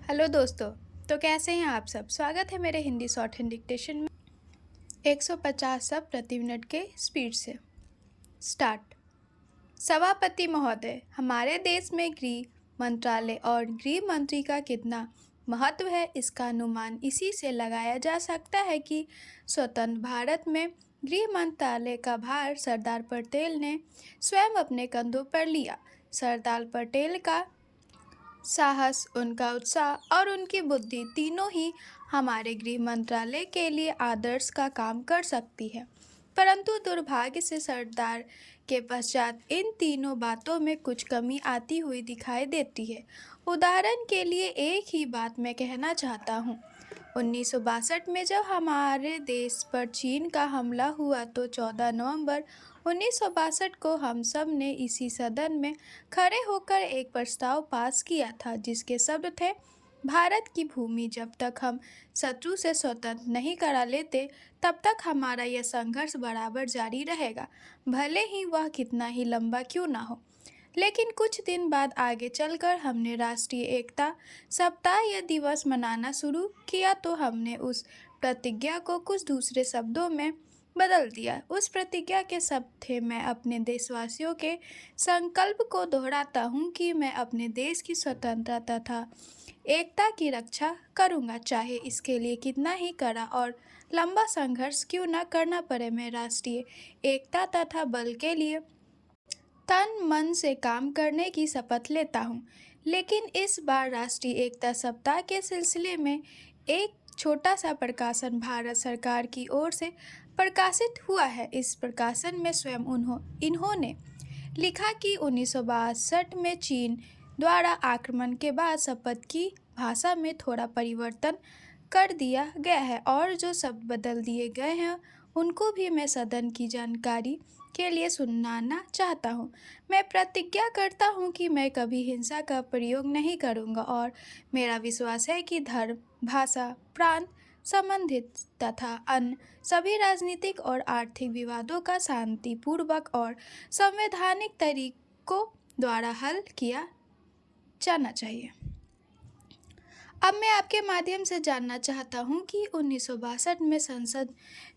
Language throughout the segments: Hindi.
हेलो दोस्तों। तो कैसे हैं आप सब। स्वागत है मेरे हिंदी शॉर्ट हैंड डिक्टेशन में 150 शब्द प्रति मिनट के स्पीड से। स्टार्ट। सभापति महोदय, हमारे देश में गृह मंत्रालय और गृह मंत्री का कितना महत्व है इसका अनुमान इसी से लगाया जा सकता है कि स्वतंत्र भारत में गृह मंत्रालय का भार सरदार पटेल ने स्वयं अपने कंधों पर लिया। सरदार पटेल का साहस, उनका उत्साह और उनकी बुद्धि तीनों ही हमारे गृह मंत्रालय के लिए आदर्श का काम कर सकती है। परंतु दुर्भाग्य से सरदार के पश्चात इन तीनों बातों में कुछ कमी आती हुई दिखाई देती है। उदाहरण के लिए एक ही बात मैं कहना चाहता हूँ। 1962 में जब हमारे देश पर चीन का हमला हुआ तो 14 नवंबर 1962 को हम सब ने इसी सदन में खड़े होकर एक प्रस्ताव पास किया था जिसके शब्द थे, भारत की भूमि जब तक हम शत्रु से स्वतंत्र नहीं करा लेते तब तक हमारा यह संघर्ष बराबर जारी रहेगा, भले ही वह कितना ही लंबा क्यों ना हो। लेकिन कुछ दिन बाद आगे चलकर हमने राष्ट्रीय एकता सप्ताह या दिवस मनाना शुरू किया तो हमने उस प्रतिज्ञा को कुछ दूसरे शब्दों में बदल दिया। उस प्रतिज्ञा के शब्द थे, मैं अपने देशवासियों के संकल्प को दोहराता हूँ कि मैं अपने देश की स्वतंत्रता तथा एकता की रक्षा करूँगा, चाहे इसके लिए कितना ही कड़ा और लंबा संघर्ष क्यों न करना पड़े। मैं राष्ट्रीय एकता तथा बल के लिए तन मन से काम करने की शपथ लेता हूँ। लेकिन इस बार राष्ट्रीय एकता सप्ताह के सिलसिले में एक छोटा सा प्रकाशन भारत सरकार की ओर से प्रकाशित हुआ है। इस प्रकाशन में स्वयं इन्होंने लिखा कि 1962 में चीन द्वारा आक्रमण के बाद शपथ की भाषा में थोड़ा परिवर्तन कर दिया गया है और जो शब्द बदल दिए गए हैं उनको भी मैं सदन की जानकारी के लिए सुनाना चाहता हूँ। मैं प्रतिज्ञा करता हूँ कि मैं कभी हिंसा का प्रयोग नहीं करूँगा और मेरा विश्वास है कि धर्म, भाषा, प्रांत संबंधित तथा अन्य सभी राजनीतिक और आर्थिक विवादों का शांतिपूर्वक और संवैधानिक तरीकों द्वारा हल किया जाना चाहिए। अब मैं आपके माध्यम से जानना चाहता हूं कि 1962 में संसद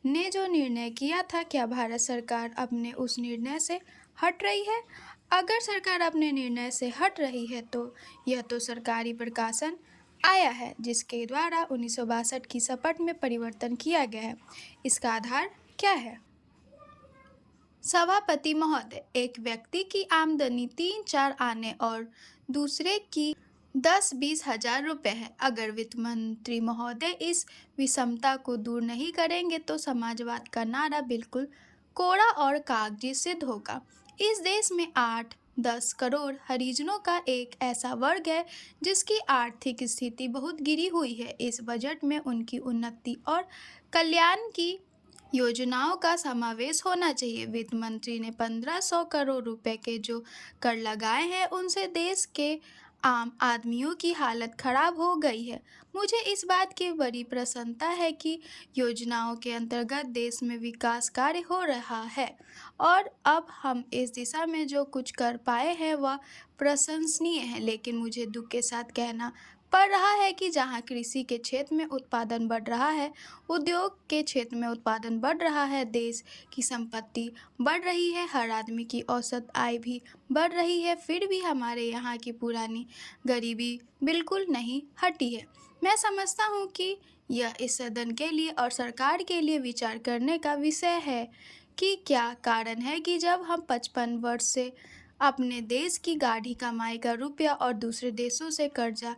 ने जो निर्णय किया था, क्या भारत सरकार अपने उस निर्णय से हट रही है? अगर सरकार अपने निर्णय से हट रही है तो यह तो सरकारी प्रकाशन आया है जिसके द्वारा 1962 की शपथ में परिवर्तन किया गया है। इसका आधार क्या है? सभापति महोदय, एक व्यक्ति की आमदनी 3-4 आने और दूसरे की 10-20 हजार रुपये है। अगर वित्त मंत्री महोदय इस विषमता को दूर नहीं करेंगे तो समाजवाद का नारा बिल्कुल कोरा और कागजी सिद्ध होगा। इस देश में 8-10 करोड़ हरिजनों का एक ऐसा वर्ग है जिसकी आर्थिक स्थिति बहुत गिरी हुई है। इस बजट में उनकी उन्नति और कल्याण की योजनाओं का समावेश होना चाहिए। वित्त मंत्री ने 1500 करोड़ रुपए के जो कर लगाए हैं उनसे देश के आम आदमियों की हालत खराब हो गई है। मुझे इस बात की बड़ी प्रसन्नता है कि योजनाओं के अंतर्गत देश में विकास कार्य हो रहा है और अब हम इस दिशा में जो कुछ कर पाए हैं वह प्रशंसनीय है। लेकिन मुझे दुख के साथ कहना पड़ रहा है कि जहां कृषि के क्षेत्र में उत्पादन बढ़ रहा है, उद्योग के क्षेत्र में उत्पादन बढ़ रहा है, देश की संपत्ति बढ़ रही है, हर आदमी की औसत आय भी बढ़ रही है, फिर भी हमारे यहाँ की पुरानी गरीबी बिल्कुल नहीं हटी है। मैं समझता हूँ कि यह इस सदन के लिए और सरकार के लिए विचार करने का विषय है कि क्या कारण है कि जब हम 55 वर्ष से अपने देश की गाढ़ी कमाई का रुपया और दूसरे देशों से कर्जा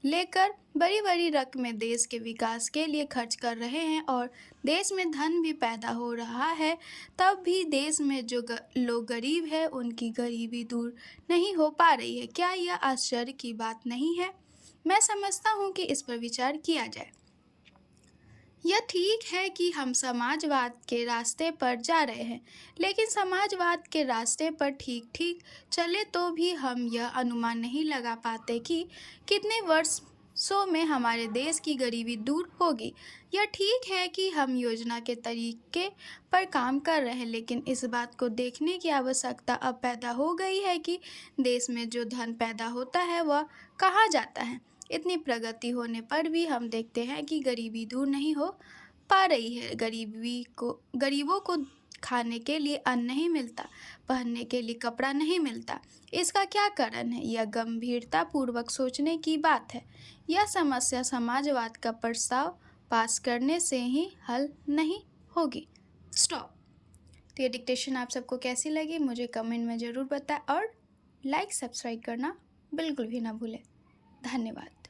लेकर बड़ी बड़ी रकमें देश के विकास के लिए खर्च कर रहे हैं और देश में धन भी पैदा हो रहा है, तब भी देश में जो लोग गरीब हैं उनकी गरीबी दूर नहीं हो पा रही है। क्या यह आश्चर्य की बात नहीं है? मैं समझता हूँ कि इस पर विचार किया जाए। यह ठीक है कि हम समाजवाद के रास्ते पर जा रहे हैं, लेकिन समाजवाद के रास्ते पर ठीक ठीक चले तो भी हम यह अनुमान नहीं लगा पाते कि कितने वर्षों में हमारे देश की गरीबी दूर होगी। यह ठीक है कि हम योजना के तरीके पर काम कर रहे हैं, लेकिन इस बात को देखने की आवश्यकता अब पैदा हो गई है कि देश में जो धन पैदा होता है वह कहाँ जाता है। इतनी प्रगति होने पर भी हम देखते हैं कि गरीबी दूर नहीं हो पा रही है। गरीबों को खाने के लिए अन्न नहीं मिलता, पहनने के लिए कपड़ा नहीं मिलता। इसका क्या कारण है? यह गंभीरता पूर्वक सोचने की बात है। यह समस्या समाजवाद का प्रस्ताव पास करने से ही हल नहीं होगी। स्टॉप। तो ये डिक्टेशन आप सबको कैसी लगी मुझे कमेंट में ज़रूर बताएं और लाइक सब्सक्राइब करना बिल्कुल भी ना भूलें। धन्यवाद।